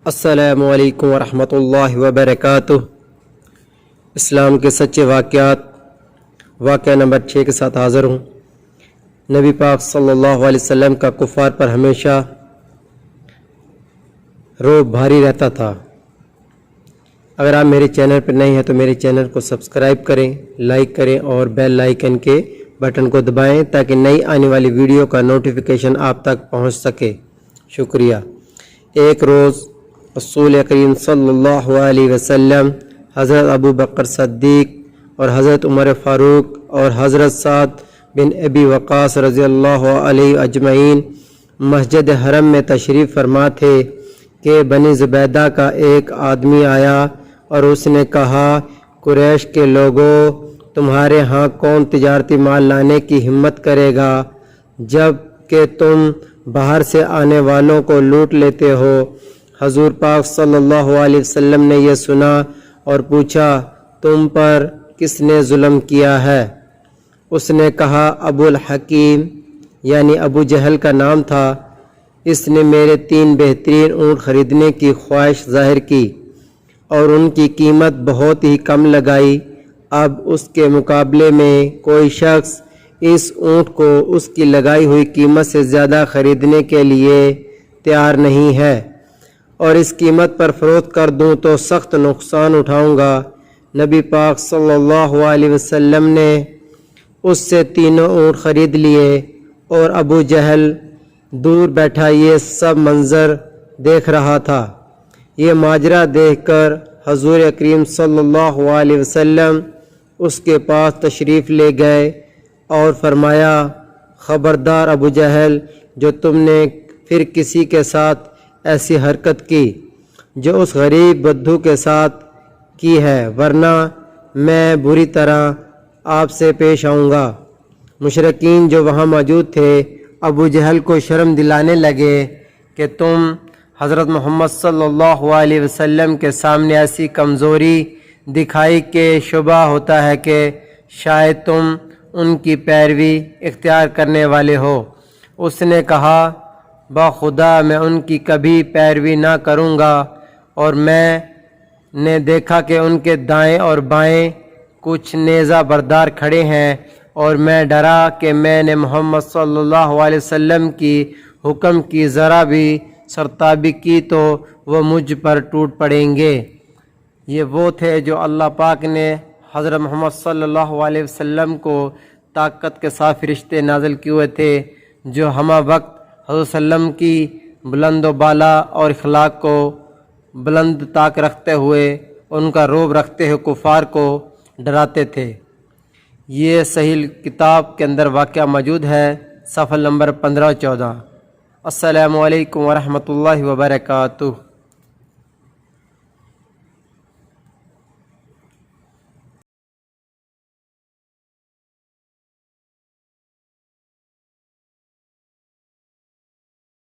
السلام علیکم ورحمۃ اللہ وبرکاتہ۔ اسلام کے سچے واقعات، واقعہ نمبر 6 کے ساتھ حاضر ہوں۔ نبی پاک صلی اللہ علیہ وسلم کا کفار پر ہمیشہ رعب بھاری رہتا تھا۔ اگر آپ میرے چینل پر نہیں ہیں تو میرے چینل کو سبسکرائب کریں، لائک کریں اور بیل آئیکن کے بٹن کو دبائیں تاکہ نئی آنے والی ویڈیو کا نوٹیفیکیشن آپ تک پہنچ سکے۔ شکریہ۔ ایک روز رسول کریم صلی اللہ علیہ وسلم، حضرت ابو بکر صدیق اور حضرت عمر فاروق اور حضرت سعد بن ابی وقاص رضی اللہ علیہ اجمعین مسجد حرم میں تشریف فرما تھے کہ بنی زبیدہ کا ایک آدمی آیا اور اس نے کہا، قریش کے لوگوں، تمہارے ہاں کون تجارتی مال لانے کی ہمت کرے گا جب کہ تم باہر سے آنے والوں کو لوٹ لیتے ہو؟ حضور پاک صلی اللہ علیہ وسلم نے یہ سنا اور پوچھا، تم پر کس نے ظلم کیا ہے؟ اس نے کہا، ابو الحکیم یعنی ابو جہل کا نام تھا، اس نے میرے 3 بہترین اونٹ خریدنے کی خواہش ظاہر کی اور ان کی قیمت بہت ہی کم لگائی۔ اب اس کے مقابلے میں کوئی شخص اس اونٹ کو اس کی لگائی ہوئی قیمت سے زیادہ خریدنے کے لیے تیار نہیں ہے، اور اس قیمت پر فروخت کر دوں تو سخت نقصان اٹھاؤں گا۔ نبی پاک صلی اللہ علیہ وسلم نے اس سے 3 اونٹ خرید لیے اور ابو جہل دور بیٹھا یہ سب منظر دیکھ رہا تھا۔ یہ ماجرا دیکھ کر حضور کریم صلی اللہ علیہ وسلم اس کے پاس تشریف لے گئے اور فرمایا، خبردار ابو جہل، جو تم نے پھر کسی کے ساتھ ایسی حرکت کی جو اس غریب بدھو کے ساتھ کی ہے، ورنہ میں بری طرح آپ سے پیش آؤں گا۔ مشرکین جو وہاں موجود تھے ابو جہل کو شرم دلانے لگے کہ تم حضرت محمد صلی اللہ علیہ وسلم کے سامنے ایسی کمزوری دکھائی کہ شبہ ہوتا ہے کہ شاید تم ان کی پیروی اختیار کرنے والے ہو۔ اس نے کہا، بخدا میں ان کی کبھی پیروی نہ کروں گا، اور میں نے دیکھا کہ ان کے دائیں اور بائیں کچھ نیزہ بردار کھڑے ہیں، اور میں ڈرا کہ میں نے محمد صلی اللہ علیہ وسلم کی حکم کی ذرا بھی سرتابی کی تو وہ مجھ پر ٹوٹ پڑیں گے۔ یہ وہ تھے جو اللہ پاک نے حضرت محمد صلی اللہ علیہ وسلم کو طاقت کے ساتھ فرشتے نازل کیے ہوئے تھے، جو ہمہ وقت حضرت صلی اللہ علیہ وسلم کی بلند و بالا اور اخلاق کو بلند طاق رکھتے ہوئے ان کا رعب رکھتے ہوئے کفار کو ڈراتے تھے۔ یہ صحیح کتاب کے اندر واقعہ موجود ہے، صفحہ نمبر 15-14۔ السلام علیکم ورحمۃ اللہ وبرکاتہ۔